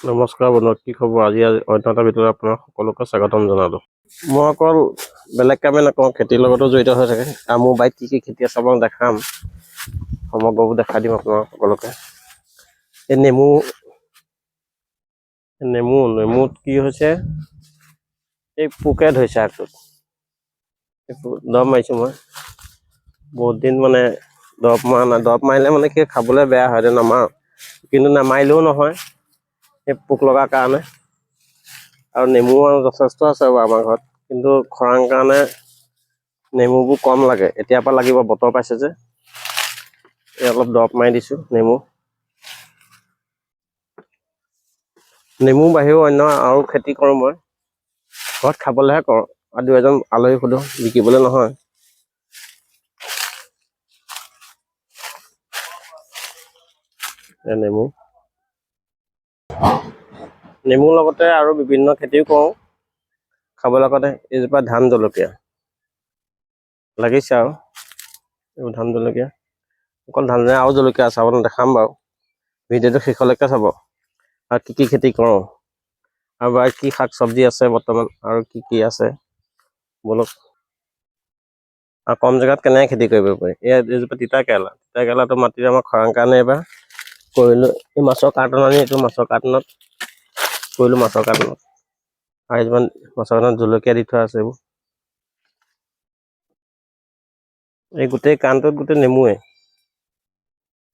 নমস্কাৰ বন্ধু, কি খবৰ? আজি অন্য এটা ভিতৰত আপোনাক সকলোকে স্বাগতম জনালোঁ। মই অকল বেলেগ কামে নকৰোঁ, খেতিৰ লগতো জড়িত হৈ থাকে। আৰু মোৰ বাৰীত কি কি খেতি আছে আপোনাক দেখাম, সমগ্ৰবোৰ দেখাই দিম আপোনাক সকলোকে। এই নেমুত কি হৈছে, এই পোকে ধৰিছে আগটোত। দৰৱ মাৰিছোঁ মই, বহুত দিন মানে দৰৱ মৰা নাই। দৰৱ মাৰিলে মানে কি খাবলৈ বেয়া হয়, এতিয়া নামাৰোঁ। কিন্তু নামাৰিলেও নহয়, এই পোক লগাৰ কাৰণে। আৰু নেমু যথেষ্ট আছে বাৰু আমাৰ ঘৰত, কিন্তু খৰাং কাৰণে নেমুবোৰ কম লাগে। এতিয়াৰ পৰা লাগিব, বতৰ পাইছে যে। এই অলপ দৰৱ মাৰি দিছোঁ নেমু বাহিৰেও অন্য আৰু খেতি কৰোঁ মই। ঘৰত খাবলৈহে কৰোঁ, আৰু দুই এজন আলহী সোধোঁ, বিকিবলৈ নহয়। নেমুৰ লগতে আৰু বিভিন্ন খেতিও কৰোঁ। খাবৰ লগতে এইজোপা ধান জলকীয়া লাগিছে, আৰু এইবোৰ ধান জলকীয়া। অকল ধান আৰু জলকীয়া আছে, আপোনাক দেখাম বাৰু। ভিডিঅ'টো শেষলৈকে চাব। আৰু কি কি খেতি কৰোঁ, আৰু বাৰু কি শাক চব্জি আছে বৰ্তমান, আৰু কি কি আছে বলক। আৰু কম জেগাত কেনেকৈ খেতি কৰিব পাৰি। এইজোপা তিতা কেৰেলাটো মাটিত আমাৰ খৰাং কাৰণে এইবাৰ কৰিলোঁ। এই মাছৰ কাৰ্টন আনি এইটো মাছৰ কাৰ্টনত কৰিলোঁ, মাছৰ কাৰ্টনত। আৰু এইজোপা মাছৰ কাৰ্টনত জলকীয়া দি থোৱা আছে। এই গোটেই কাণটোত গোটেই নেমুৱে,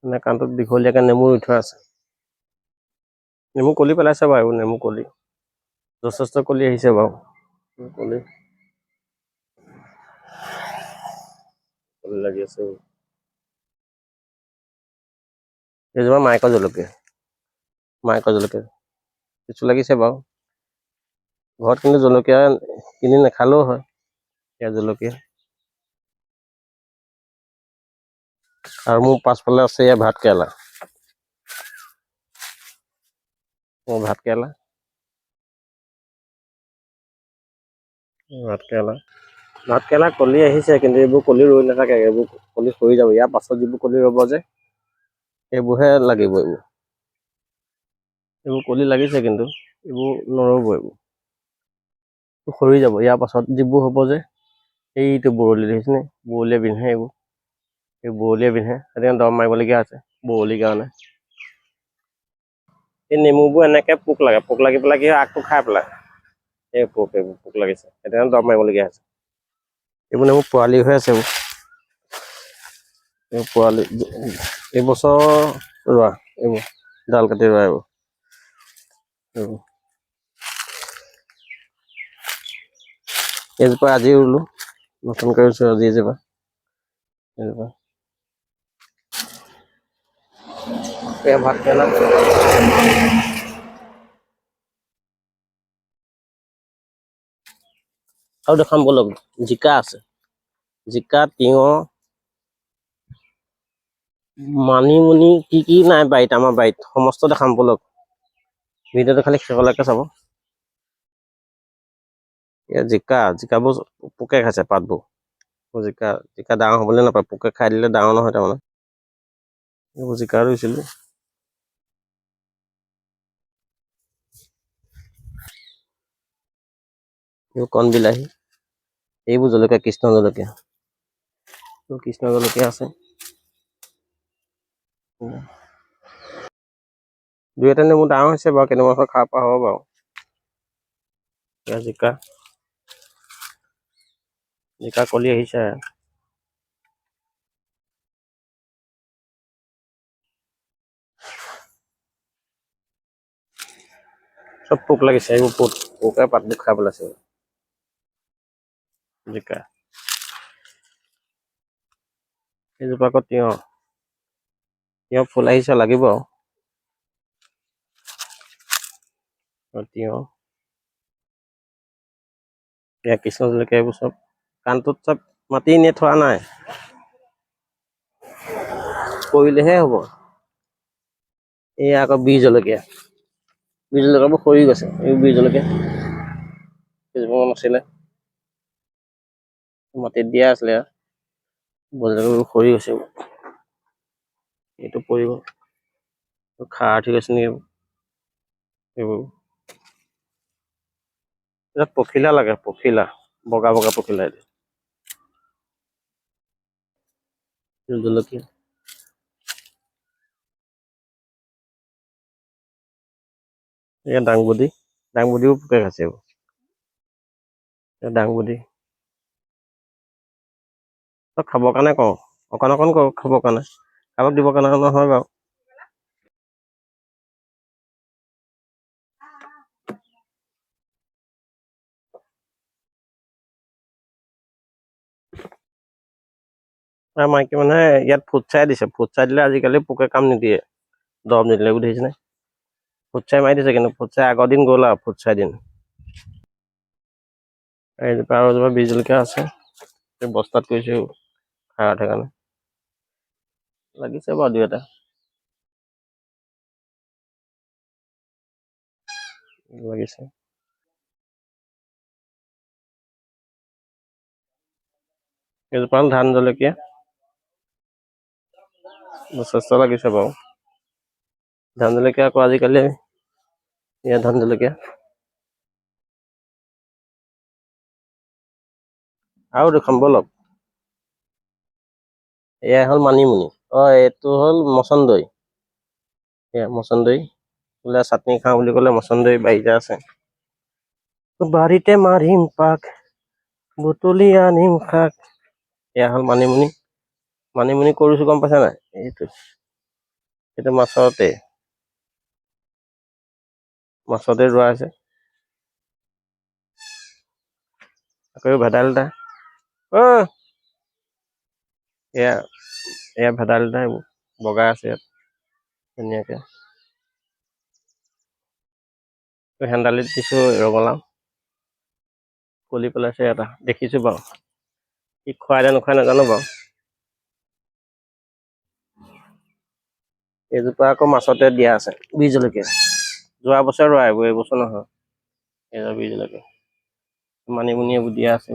মানে কাণটোত দীঘলীয়াকৈ নেমু ৰুই থোৱা আছে। নেমু কলি পেলাইছে বাৰু, এইবোৰ নেমু কলি যথেষ্ট কলি আহিছে বাৰু। কলি লাগি আছে। এইজোপা মাইকৰ জলকীয়া কিছু লাগিছে বাৰু। ঘৰত কিন্তু জলকীয়া কিনি নাখালেও হয়, ইয়াৰ জলকীয়া। আৰু মোৰ পাছফালে আছে এয়া ভাত কেৰেলা। ভাত কেৰেলা কলি আহিছে, কিন্তু এইবোৰ কলি ৰৈ নাথাকে, এইবোৰ কলি সৰি যাব। ইয়াৰ পাছত যিবোৰ কলি ৰ'ব যে, সেইবোৰহে লাগিব। এইবোৰ কলি লাগিছে, কিন্তু এইবোৰ নৰব, এইবোৰ সৰি যাব। ইয়াৰ পাছত যিবোৰ হ'ব যে, এইটো বৰলি দেখিছেনে, বৰলীয়ে বিন্ধে এইবোৰ। এই বৰলীয়ে বিন্ধে, সেইকাৰণে দৰৱ মাৰিবলগীয়া আছে বৰলিৰ কাৰণে। এই নেমুবোৰ এনেকে পোক লাগি পেলাই কি হয়, আগটো খাই পেলাই। এইবোৰ পোক লাগিছে, সেইকাৰণে দৰৱ মাৰিবলগীয়া হৈছে। এইবোৰ নেমু পোৱালি হৈ আছে। এই পোৱালি এইবছৰ ৰোৱা, এইবোৰ ডাল কাটি ৰোৱা এইবোৰ। এইজোপা আজি ৰুলোঁ, নতুনকৈ ৰুইছোঁ আজি এইজোপা। ভাত কেৰেলা আৰু দেখাম বলক। জিকা আছে, জিকা, তিয়ঁহ, মানিমুনি, কি কি নাই বাৰীত, আমাৰ বাৰীত সমস্ত দেখাম বলক। ভিডিঅ'টো খালি শেষলৈকে চাব। জিকাবোৰ পোকে খাইছে পাতবোৰ। জিকা ডাঙৰ হ'বলৈ নাপায়, পোকে খাই দিলে ডাঙৰ নহয় তাৰমানে। এইবোৰ জিকা ৰুইছিলোঁ। এইবোৰ কণ বিলাহী, এইবোৰ জলকীয়া কৃষ্ণ জলকীয়া আছে। দুই এটা নেমু ডাঙৰ হৈছে বাৰু, কেইটামান খাব পৰা হ'ব বাৰু। জিকা কলি আহিছে। চব পোক লাগিছে, এইবোৰ পোকে পাতবোৰ খাই পেলাইছে। জিকা, এইজোপা আকৌ তিয়ঁহ ফুল আহিছে, লাগিব আৰু তিয়ঁহ। এয়া কৃষ্ণ জলকীয়া, এইবোৰ চব কাণটোত চব মাটি এনেই থোৱা নাই, কৰিলেহে হ'ব। এয়া আকৌ বিহ জলকীয়াবোৰ সৰি গৈছে। এই বিহ জলকীয়া কেইজোপামান আছিলে, মাটিত দিয়া আছিলে, সৰি গৈছে। এইটো পৰিব, খাৰ ঠিক আছে নেকি? এইবোৰ ইয়াত পখিলা লাগে, পখিলা বগা বগা পখিলা এইটো জলকীয়া। এয়া দাংবদিও পোকে খাইছে এইবোৰ। দাংবদি খাবৰ কাৰণে কওঁ, অকণ কওঁ খাবৰ কাৰণে, কাৰোবাক দিবৰ কাৰণে নহয় বাৰু। মাইকী মানুহে ইয়াত ফুটছাই দিছে, ফুটছাই দিলে আজিকালি পোকে কাম নিদিয়ে, দৰৱ নিদিলে বুজিছে নে? ফুটছাই মাৰি দিছে, কিন্তু ফুটছাই আগৰ দিন গ'ল আৰু ফুটছাই দিন। এইজোপা আৰু এজোপা বিহ জলকীয়া আছে, বস্তাত কৰিছো খাৰ কাৰণে লাগিছে বাৰু দুই এটা লাগিছে। এইজোপা ধান জলকীয়া যথেষ্ট লাগিছে বাৰু। ধান জলকীয়া আকৌ আজিকালি ইয়াত ধান জলকীয়া আৰু দেখুৱাম বলক। এয়া হ'ল মানিমুনি, এইটো হ'ল মচন্দৈ। এয়া মচন্দৈ, বোলে চাটনি খাওঁ বুলি ক'লে মচন্দৈ বাৰীতে আছে। বাৰীতে মাৰিম পাক, বুটলি আনিম শাক। এয়া হ'ল মানিমুনি, মানিমুনি কৰিছো গম পাইছা নাই? এইটো মাছতে ৰোৱা আছে। আকৌ ভেদাইলতা, এয়া ভেদাইলতা, এইবোৰ বগাই আছে ইয়াত ধুনীয়াকে। হেন্দালিত দিছো ৰঙালাও, কলি পেলাইছে এটা দেখিছো বাৰু, কি খুৱাই নে নোখুৱাই নাজানো বাৰু। এইজোপা আকৌ মাছতে দিয়া আছে বিহ জলকীয়া, যোৱা বছৰ ৰোৱা এইবোৰ, এইবছৰ নহয়। এইয়া বিহ জলকীয়া, মানিমুনি এইবোৰ দিয়া আছে।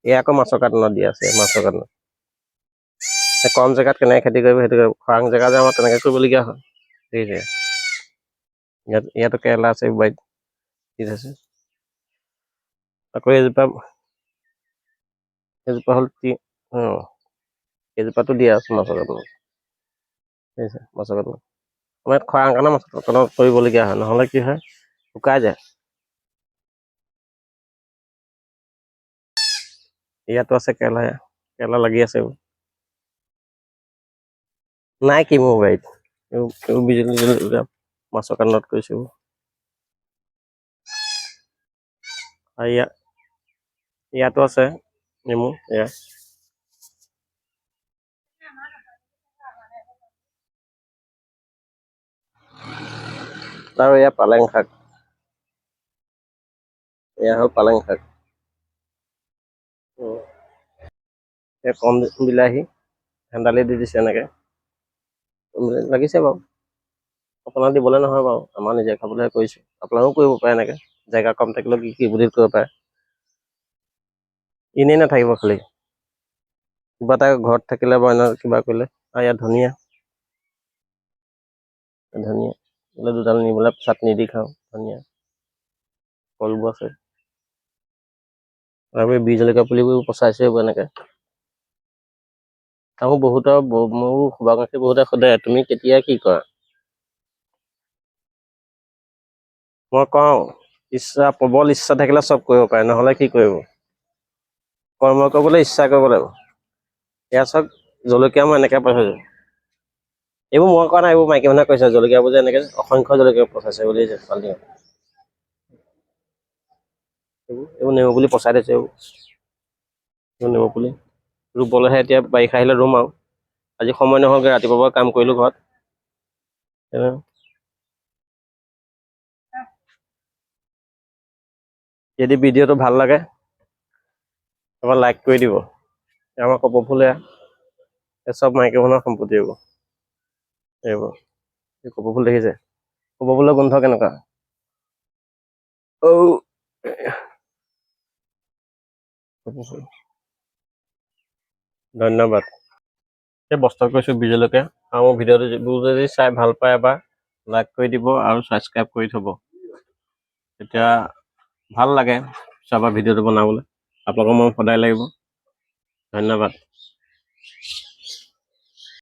এয়া আকৌ মাছৰ কাৰ্টুনত দিয়া আছে, মাছৰ কাৰ্টুনত। কম জেগাত কেনেকে খেতি কৰিব সেইটো, খৰাং জেগা যে আমাৰ তেনেকে কৰিবলগীয়া হয়। ইয়াতো কেৰেলা আছে বাৰীত দি থৈছে। আকৌ এইজোপা হ'ল এইজোপাটো দিয়া আছে মাছৰ কাৰ্টুনত, মাছৰ কাৰ্টুনত। আমাৰ ইয়াত খৰাং কাৰণে মাছৰ কাৰ্টুনত কৰিবলগীয়া হয়, নহ'লে কি হয় শুকাই যায়। ইয়াতো আছে কেৰেলা, কেৰেলা লাগি আছে এইবোৰ। নাই কি মোৰ বাৰীত, মাছৰ কাৰ্টুনত কৰিছো। আৰু ইয়াতো আছে নেমু, এয়া আৰু এয়া পালেং শাক, এয়া হ'ল পালেং শাক। কম বিলাহী, হেন্দালি দি দিছে এনেকে লাগিছে বাৰু। আপোনাক দিবলৈ নহয় বাৰু, আমাৰ নিজে খাবলৈ কৰিছো, আপোনালোকেও কৰিব পাৰে এনেকে। জেগা কম থাকিলেও কি বুলি কৰিব পাৰে, এনেই নাথাকিব খালি। কিবা এটা ঘৰত থাকিলে বা অন্য কিবা কৰিলে। আৰু ইয়াত ধনিয়া বোলে দুডাল নি পেলাই চাটনি দি খাওঁ, ধনিয়া কলবোৰ আছে। আৰু এই বিহ জলকীয়া পুলিবোৰ পচাইছো এইবোৰ এনেকে। আৰু মোৰ শুভাকাংক্ষী বহুতে সোধে তুমি কেতিয়া কি কৰা? মই কওঁ, প্ৰবল ইচ্ছা থাকিলে চব কৰিব পাৰে, নহ'লে কি কৰিব? কৰ্ম কৰিবলৈ ইচ্ছা কৰিব লাগিব। এয়া চাওক, জলকীয়া মই এনেকে পচাইছো। এইবোৰ মই কৰা নাই, এইবোৰ মাইকী মানুহে কৰিছে, জলকীয়াবোৰ যে এনেকে অসংখ্য জলকীয়া পচাইছে বুলি বাল্টিঙত। এইবোৰ নেমু পুলি পচাই থৈছে এইবোৰ। নেমু পুলি ৰুবলৈহে, এতিয়া বাৰিষা আহিলে ৰুম আৰু। আজি সময় নহ'লগে, ৰাতিপুৱাৰ পৰা কাম কৰিলো ঘৰত। যদি ভিডিঅ'টো ভাল লাগে, এবাৰ লাইক কৰি দিব। আমাৰ কপৌ ফুলে চব মাইকী মানুহৰ সম্পত্তি এইবোৰ। কপৌ ফুল দেখিছে? কপৌ ফুলৰ গোন্ধ কেনেকুৱা? ধন্যবাদ। এই বস্তা কৰিছোঁ বীজ জলকীয়া। আৰু মোৰ ভিডিঅ'টো যদি চাই ভাল পায় এবাৰ লাইক কৰি দিব আৰু ছাবস্ক্ৰাইব কৰি থ'ব। তেতিয়া ভাল লাগে পিছৰ পৰা ভিডিঅ'টো বনাবলৈ। আপোনালোকৰ মৰম সদায় লাগিব। ধন্যবাদ।